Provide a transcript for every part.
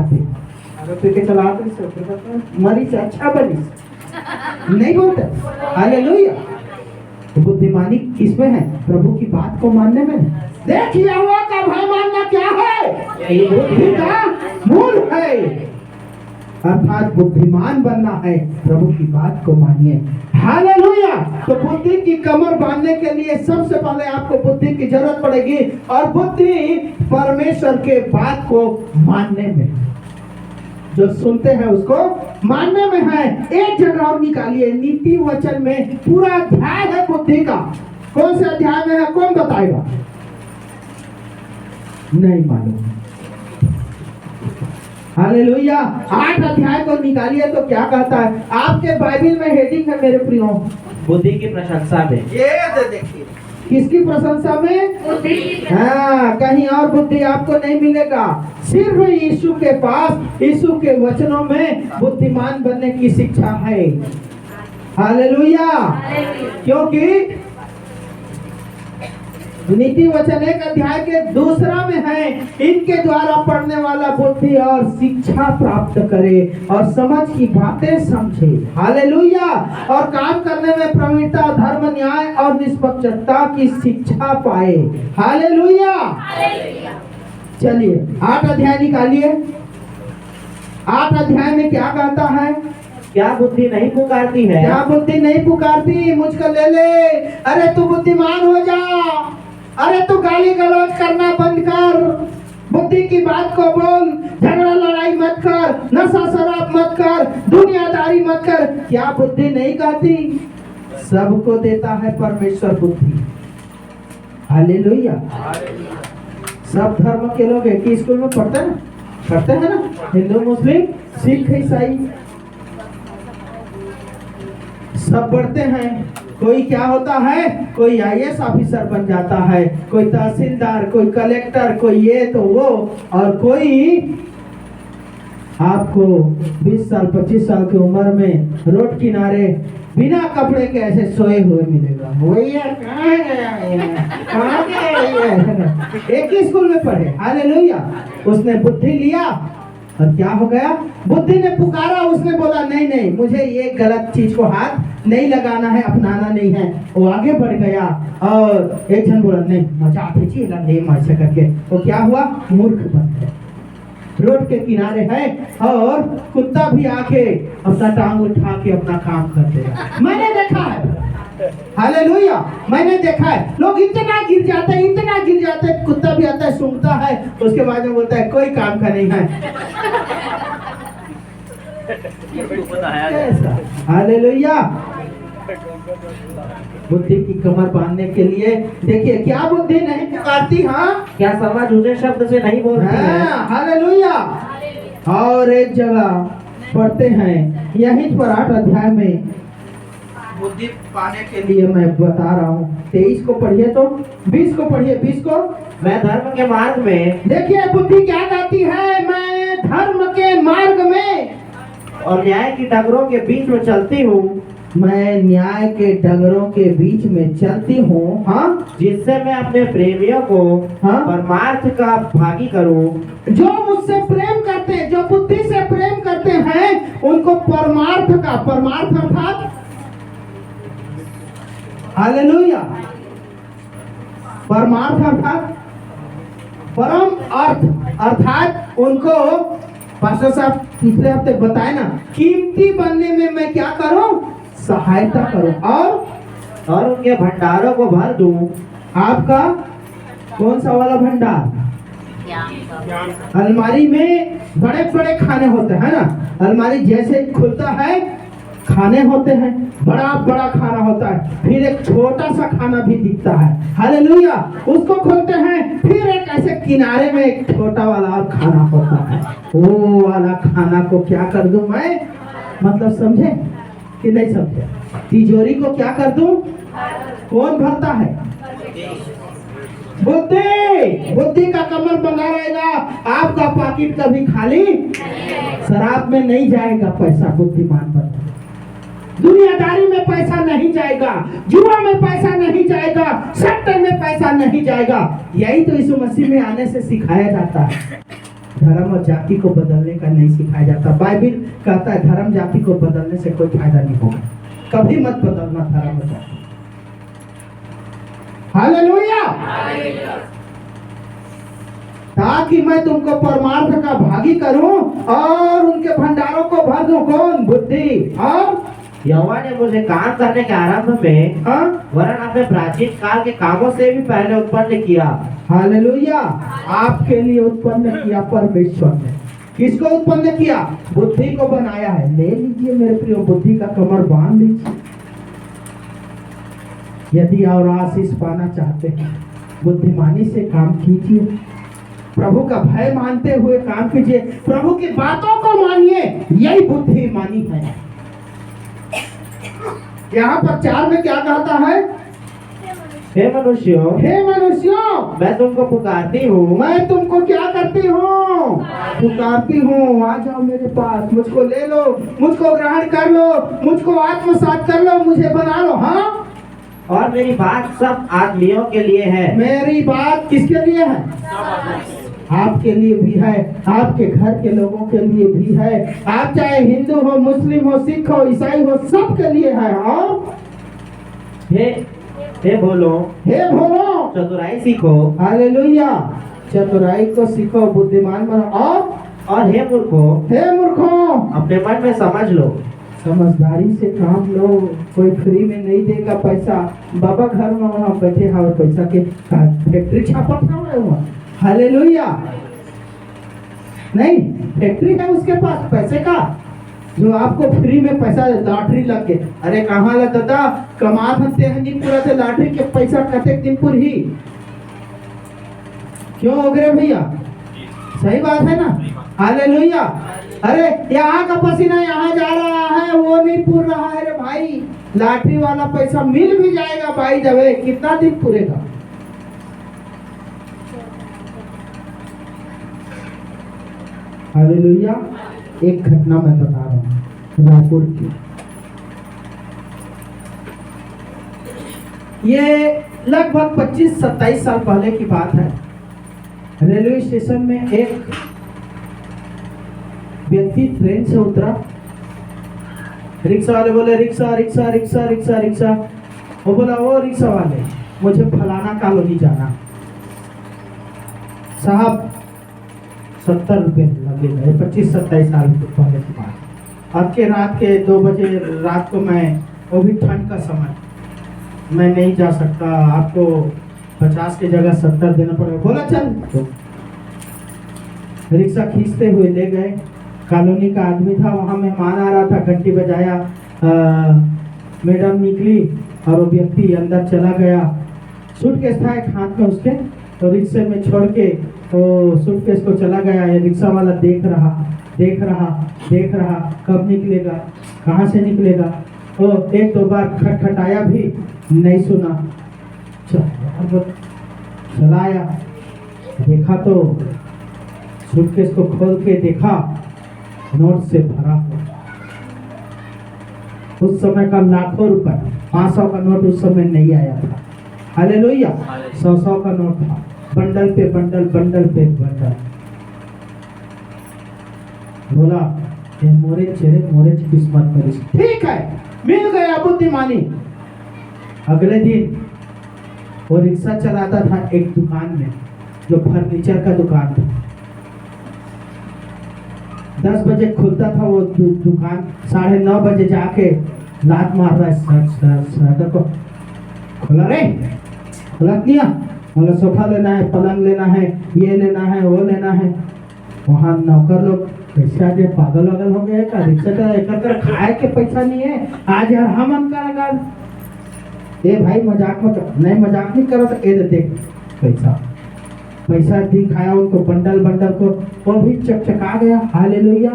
चलाते, अगर पी के चलाते से मरी से अच्छा बनी नहीं बोलते। हालेलुया। तो बुद्धिमानी किसमें है? प्रभु की बात को मानने में। देख यहोवा का भय मानना क्या है? ये बुद्धि का मूल है। अर्थात बुद्धिमान बनना है, प्रभु की बात को मानिए। हालेलुया। तो बुद्धि की कमर बांधने के लिए सबसे पहले आपको बुद्धि की जरूरत पड़ेगी, और बुद्धि परमेश्वर के बात को मानने में, जो सुनते हैं उसको मानने में है। एक जगह और निकालिए, नीति वचन में पूरा अध्याय है बुद्धि का। कौन से अध्याय में है? कौन बताएगा? नहीं मालूम। हालेलुया। 8 अध्याय को निकालिए तो क्या कहता है? आपके बाइबल में हेडिंग है मेरे प्रियो, बुद्धि की प्रशंसा में। ये देखिए, किसकी प्रशंसा में? हाँ, कहीं और बुद्धि आपको नहीं मिलेगा। सिर्फ यीशु के पास, यीशु के वचनों में बुद्धिमान बनने की शिक्षा है। हालेलुया। क्योंकि नीति वचन 1 अध्याय के 2 में है, इनके द्वारा पढ़ने वाला बुद्धि और शिक्षा प्राप्त करे और समझ की बातें समझे। हालेलुया। और काम करने में प्रवीणता, धर्म, न्याय और निष्पक्षता की शिक्षा पाए। हालेलुया। चलिए 8 अध्याय निकालिए। 8 अध्याय में क्या कहता है? क्या बुद्धि नहीं पुकारती है? क्या बुद्धि नहीं पुकारती? मुझको ले ले। अरे तू बुद्धिमान हो जा। अरे तू गाली गलौज करना बंद कर, बुद्धि की बात को बोल, झगड़ा लड़ाई मत कर, नशा शराब मत कर, दुनियादारी मत कर। क्या बुद्धि नहीं कहती? सबको देता है परमेश्वर बुद्धि। हालेलुया। सब धर्म के लोग एक ही स्कूल में पढ़ते हैं ना, हिंदू, मुस्लिम, सिख, ईसाई, सब पढ़ते हैं। कोई क्या होता है? कोई IAS ऑफिसर बन जाता है, कोई तहसीलदार, कोई कलेक्टर, कोई ये तो वो, और कोई आपको 20 साल 25 साल की उम्र में रोड किनारे बिना कपड़े के ऐसे सोए हुए मिलेगा। भैया कहाँ गया? एक ही स्कूल में पढ़े। हालेलुया। उसने बुद्धि लिया और क्या हो गया? बुद्धि ने पुकारा, उसने बोला नहीं नहीं, मुझे ये गलत चीज को हाथ नहीं लगाना है, अपनाना नहीं है। वो आगे बढ़ गया और एक जन बोला नहीं, मजाक कीजिएगा नहीं, ऐसे करके वो क्या हुआ? मूर्ख बन गया। रोड के किनारे है और कुत्ता भी आके अपना टांग उठा के अपना काम कर देगा। मैंने देखा है। हालेलुया। मैंने देखा है, लोग इतना गिर जाते हैं, कुत्ता भी आता है, सूंघता है, उसके बाद में बोलता है कोई काम का नहीं है। हालेलुया। बुद्धि की कमर बांधने के लिए देखिए, क्या बुद्धि नहीं पुकारती? हाँ, क्या समझ उसे शब्द से नहीं बोलती है? हालेलुया। और एक जगह पढ़ते हैं, यहीं पर 8 अध्याय में बुद्धि पाने के लिए मैं बता रहा हूँ। 23 को पढ़िए तो 20 को पढ़िए। 20 को, मैं धर्म के मार्ग में। देखिए बुद्धि क्या कहती है? मैं धर्म के मार्ग में और न्याय की डगरों के बीच में चलती हूँ। मैं न्याय के डगरों के बीच में चलती हूँ। हाँ, जिससे मैं अपने प्रेमियों को परमार्थ का भागी करूँ। जो मुझसे प्रेम करते हैं, जो बुद्धि से प्रेम करते हैं, उनको परमार्थ का, परमार्थ अर्थात, हालेलुया, परमार्थ अर्थात परम अर्थ, अर्थात उनको पास्टर साहब पिछले हफ्ते बताए ना, कीमती बनने में मैं क्या करूं? सहायता करूं और उनके भंडारों को भर दूं। आपका कौन सा वाला भंडार? अलमारी में बड़े बड़े खाने होते हैं ना, अलमारी जैसे खुलता है खाने होते हैं, बड़ा बड़ा खाना होता है, फिर एक छोटा सा खाना भी दिखता है। हालेलुया। उसको खोलते हैं, फिर एक ऐसे किनारे में एक छोटा वाला और खाना होता है। वो वाला खाना को क्या कर दूं मैं? मतलब समझे कि नहीं समझे? तिजोरी को क्या कर दूं? कौन भरता है? बुद्धि। बुद्धि का कमर बना रहेगा, आपका पॉकेट कभी खाली, शराब में नहीं जाएगा पैसा। बुद्धिमान बनना, दुनियादारी में पैसा नहीं जाएगा, जुआ में पैसा नहीं जाएगा, सट्टे में पैसा नहीं जाएगा। यही तो यीशु मसीह में आने से सिखाया जाता है। धर्म और जाति को बदलने का नहीं सिखाया जाता। बाइबिल कहता है धर्म जाति को बदलने से कोई फायदा नहीं होगा, कभी मत बदलना धर्म और जाति। हालेलुया। ताकि मैं तुमको परमार्थ का भागी करूं और उनके भंडारों को भर दूं। कौन? बुद्धि और यहोवा ने मुझे काम करने के आरंभ में वरन अपने प्राचीन काल के कामों से भी पहले उत्पन्न किया। हालेलुया। आपके लिए उत्पन्न किया परमेश्वर ने। किसको उत्पन्न किया? बुद्धि को बनाया है। ले लीजिए मेरे प्रियो, बुद्धि का कमर बांध लीजिए। यदि और आशीष पाना चाहते हैं, बुद्धिमानी से काम कीजिए, प्रभु का भय मानते हुए काम कीजिए, प्रभु की बातों को मानिए, यही बुद्धिमानी है। यहाँ पर 4 में क्या कहता है? हे मनुष्यों, हे मनुष्यों, मैं तुमको पुकारती हूँ। मैं तुमको क्या करती हूँ? पुकारती हूँ। आ जाओ मेरे पास, मुझको ले लो, मुझको ग्रहण कर लो, मुझको आत्मसात कर लो, मुझे बना लो। हाँ, और मेरी बात सब आदमियों के लिए है। मेरी बात किसके लिए है? आपके लिए भी है, आपके घर के लोगों के लिए भी है। आप चाहे हिंदू हो, मुस्लिम हो, सिख हो, ईसाई हो, सबके लिए है। और हे भोलो, हे भोलो, चतुराई सीखो। हालेलुया। चतुराई को सीखो, बुद्धिमान बनो। और हे मूर्खों, हे मूर्खों, अपने मन में समझ लो। समझदारी से काम लो। कोई फ्री में नहीं देगा पैसा। बाबा घर में वहाँ बैठे हैं और पैसा के फैक्ट्री छापा था वहाँ। हालेलुया। नहीं, फैक्ट्री है उसके पास पैसे का, जो आपको फ्री में पैसा लॉटरी लग गए। अरे कहाँ लग दादा, कमा सकते हैं नहीं पूरा से लॉटरी के पैसा कटे दिन पूर ही। क्यों हो गए भैया? सही बात है ना? हालेलुया। अरे यहाँ का पसीना यहाँ जा रहा है, वो नहीं पूर रहा है रे भाई। लॉटरी वाला पैसा मिल भी जाएगा भाई, जब कितना दिन पूरेगा? हालेलुया। एक घटना मैं बता रहा हूँ रायपुर की। ये लगभग 25-27 साल पहले की बात है। रेलवे स्टेशन में एक व्यक्ति ट्रेन से उतरा। रिक्शा वाले बोले rickshaw rickshaw rickshaw rickshaw rickshaw. वो बोला वो रिक्शा वाले, मुझे फलाना कॉलोनी जाना। साहब 70 रुपये लगेगा। 25-27 साल पहले की बात। अब के रात के 2 बजे रात को मैं, वो भी ठंड का समय, मैं नहीं जा सकता, आपको 50 की जगह 70 देना पड़ेगा। बोला चल। तो रिक्शा खींचते हुए ले गए। कॉलोनी का आदमी था, वहाँ मेहमान आ रहा था, घंटी बजाया। मैडम निकली और वो व्यक्ति अंदर चला गया। सूटकेस था एक हाथ में उसके, तो रिक्शे में छोड़ के तो सूटकेस को चला गया। ये रिक्शा वाला देख रहा देख रहा देख रहा, कब निकलेगा, कहाँ से निकलेगा। तो 1-2 बार खटखटाया भी, नहीं सुना। चलाया, देखा तो सूटकेस को खोल के देखा, नोट से भरा हुआ। उस समय का लाखों रुपए, 500 का नोट उस समय नहीं आया था। हालेलुया। 100 का नोट था। बंडल पे बंडल, बंडल पे बंडल। बोला ये मोरे चेहरे मोरे किस्मत मेरी। ठीक है, मिल गया बुद्धिमानी। अगले दिन वो रिक्शा चलाता था एक दुकान में, जो फर्नीचर का दुकान था। 10 बजे खुलता था वो दुकान, 9:30 बजे जाके लात मार रहा है को, खुला रे, खुला दिया। बोला सोफा लेना है, पलंग लेना है, ये लेना है, वो लेना है। वहाँ नौकर लोग पैसा दे पागल वागल हो गए का, रिक्शा का एक खाए के पैसा नहीं है, आज यार हम अनका लगा। ए भाई मजाक मत, नहीं मजाक नहीं करो तो ए देख पैसा दिखाया उनको, बंडल बंडल को। वो भी चकचका गया। हालेलुया।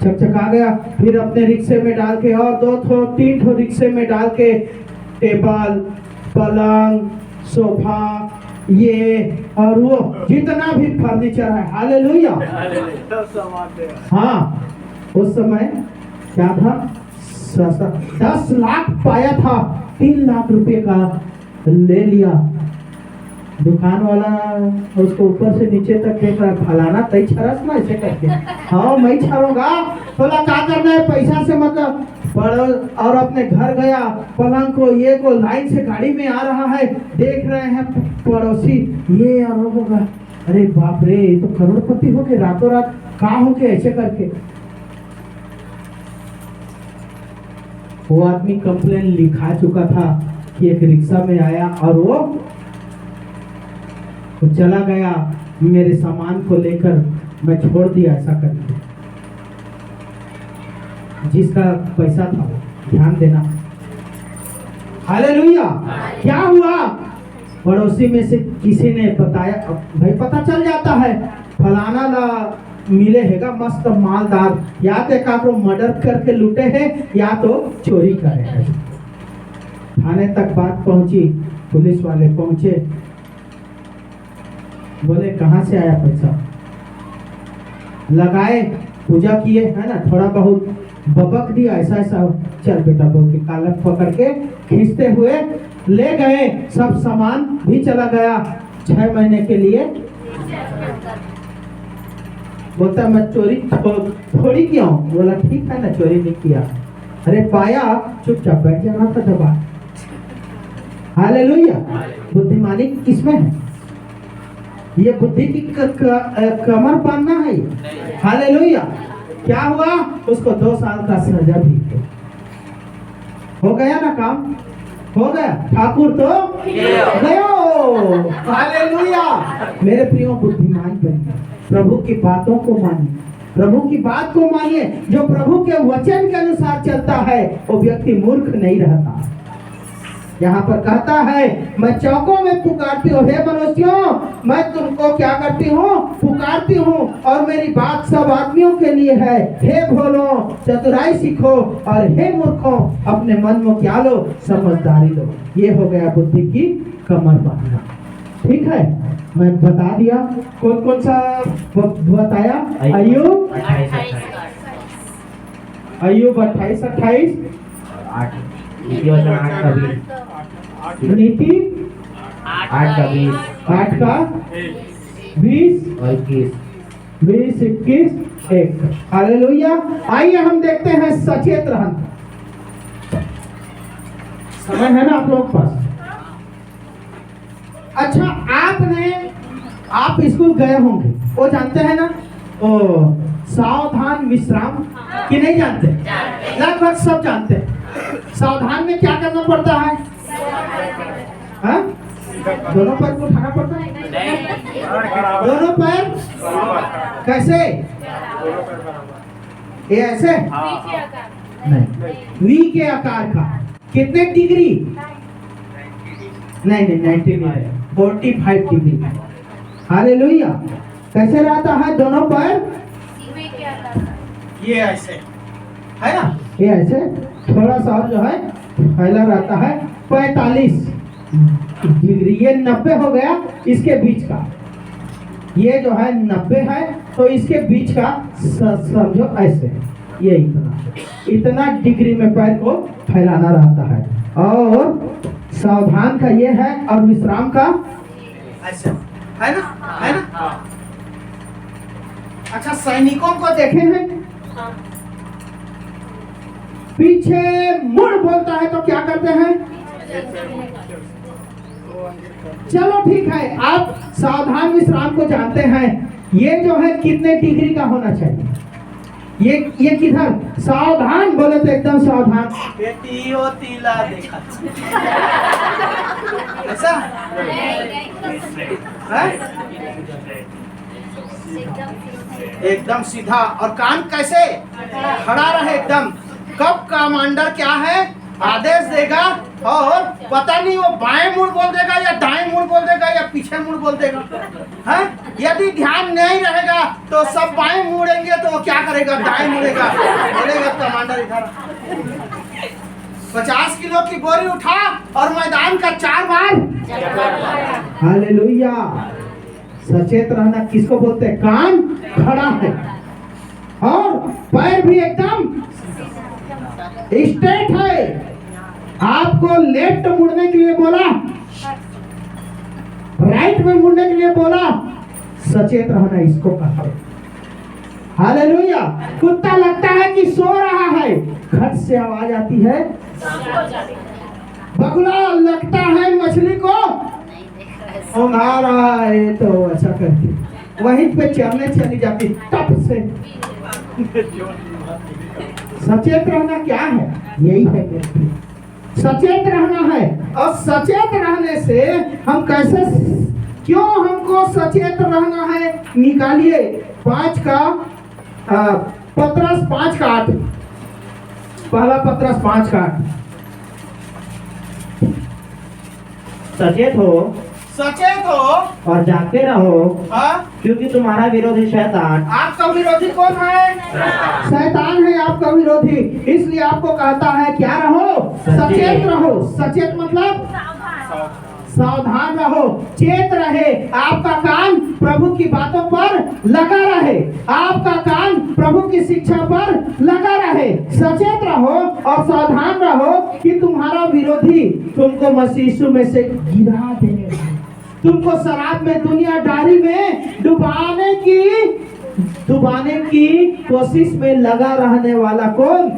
चकचका गया। फिर अपने रिक्शे में डाल के और 2-3 ठो रिक्शे में डाल के टेबल, पलंग, सोफा, ये और वो जितना भी फर्नीचर है। हालेलुया। हाँ, उस समय क्या था, 10 लाख पाया था, 3 लाख रुपए का ले लिया। दुकान वाला उसको ऊपर से नीचे तक देख रहा, फलाना तई छरस ना ऐसे करके। हाँ मैं छरूंगा, बोला क्या करना है पैसा से मतलब पड़ो। और अपने घर गया, पलंग को ये को लाइन से गाड़ी में आ रहा है, देख रहे हैं पड़ोसी ये और वो होगा, अरे बाप रे ये तो करोड़पति हो गए रातों रात, कहाँ हो गए ऐसे करके। वो आदमी कंप्लेन लिखा चुका था कि एक रिक्शा में आया और वो चला गया, मेरे सामान को लेकर मैं छोड़ दिया ऐसा करके। जिसका पैसा था वो ध्यान देना। हालेलुया। क्या हुआ, पड़ोसी में से किसी ने बताया, भाई पता चल जाता है फलाना ला मिले हैगा मस्त मालदार, या तो काको मर्डर करके लूटे हैं या तो चोरी करे हैं। थाने तक बात पहुंची, पुलिस वाले पहुंचे, बोले कहाँ से आया पैसा, लगाए पूजा किए है ना, थोड़ा बहुत बबक दिया ऐसा ऐसा, चल बेटा बोल के कालक पकड़ के खींचते हुए ले गए, सब सामान भी चला गया 6 महीने के लिए। बोलता मैं चोरी थोड़ी किया हूँ, बोला ठीक है ना चोरी नहीं किया, अरे पाया चुपचाप बैठ जाना था दबा। हालेलुया। बुद्धिमानी किसमें है, ये बुद्धि की कमर बांधना है। हालेलुया। क्या हुआ, उसको 2 साल का सजा भी हो गया ना, काम हो गया, ठाकुर तो गयो। हालेलुया। मेरे प्रियो बुद्धिमान बनिए, प्रभु की बातों को मानिए, प्रभु की बात को मानिए। जो प्रभु के वचन के अनुसार चलता है वो व्यक्ति मूर्ख नहीं रहता। यहाँ पर कहता है मैं चौकों में पुकारती हूँ, हे मनुष्यों मैं तुमको क्या करती हूँ, पुकारती हूँ, और मेरी बात सब आदमियों के लिए है। हे भोलो चतुराई सीखो, और हे मूर्खों अपने मन में क्या लो, समझदारी लो। ये हो गया बुद्धि की कमर बांधना। ठीक है, मैं बता दिया कौन कौन सा बताया। अय्यूब 28-28, नीति 8 का 20, 8 का 20, 21, 21, 1। हालेलुया। आइए हम देखते हैं सचेत रहना। समय है ना आप लोग पास। अच्छा, आप स्कूल गए होंगे, वो जानते हैं ना ओ सावधान विश्राम, कि नहीं जानते? लगभग सब जानते हैं। सावधान में क्या करना पड़ता है? हाँ? दोनों पैर को उठाना पड़ता है। दोनों पैर कैसे? ये ऐसे नहीं, वी के आकार का। कितने डिग्री? नहीं 90 नहीं, 45 डिग्री। हालेलुया। कैसे रहता है दोनों पैर? ये ऐसे है ना, ये ऐसे थोड़ा सा जो है फैला रहता है 45 डिग्री। ये 90 हो गया इसके बीच का, ये जो है 90 है, तो इसके बीच का समझो ऐसे, ये इतना डिग्री में पैर को फैलाना रहता है। और सावधान का ये है, और विश्राम का ऐसे है ना। अच्छा, सैनिकों को देखे हैं, पीछे मुड़ बोलता है तो क्या करते हैं? चलो ठीक है, आप सावधान विश्राम को जानते हैं। ये जो है कितने डिग्री का होना चाहिए? ये किधर सावधान बोले तो एकदम सावधान, बेटियों तीला देखा ऐसा है? एकदम सीधा, और कान कैसे खड़ा रहे एकदम। कब कमांडर क्या है आदेश देगा, और पता नहीं वो बाएं मुड़ बोल देगा या दाएं मुड़ बोल देगा या पीछे मुड़ बोल देगा, है? यदि ध्यान नहीं रहेगा तो सब बाएं मुड़ेंगे, तो वो क्या करेगा? दाएं मुड़ेगा, बोलेगा कमांडर इधर 50 किलो की बोरी उठा और मैदान का 4 बार। हालेलुया। सचेत रहना किसको बोलते हैं? कान खड़ा है और पैर भी एकदम स्ट्रेट है। आपको लेफ्ट मुड़ने के लिए बोला, राइट में मुड़ने के लिए बोला, सचेत रहना इसको कहा। हालेलुया। कुत्ता लगता है कि सो रहा है, खट से आवाज आती है, बगुला लगता है मछली को उंघा रहा है, तो ऐसा करती वहीं पे चरने चली जाती टप से। सचेत रहना क्या है? यही है मेरे प्रिय, सचेत रहना है। और सचेत रहने से हम कैसे, क्यों हमको सचेत रहना है? निकालिए 5 का पत्रस 5 का 8, पहला पत्रस 5 का 8। सचेत हो सचेत हो और जागते रहो, हाँ? क्योंकि तुम्हारा विरोधी शैतान आपका विरोधी कौन है? शैतान है आपका विरोधी। इसलिए आपको कहता है क्या रहो? सचेत रहो। सचेत मतलब सावधान रहो, चेत रहे, आपका कान प्रभु की बातों पर लगा रहे, आपका कान प्रभु की शिक्षा पर लगा रहे। सचेत रहो और सावधान रहो कि तुम्हारा विरोधी तुमको मसीह यीशु में से गिरा देगा, तुमको शराब में, दुनियादारी में डुबाने की कोशिश में लगा रहने वाला कौन?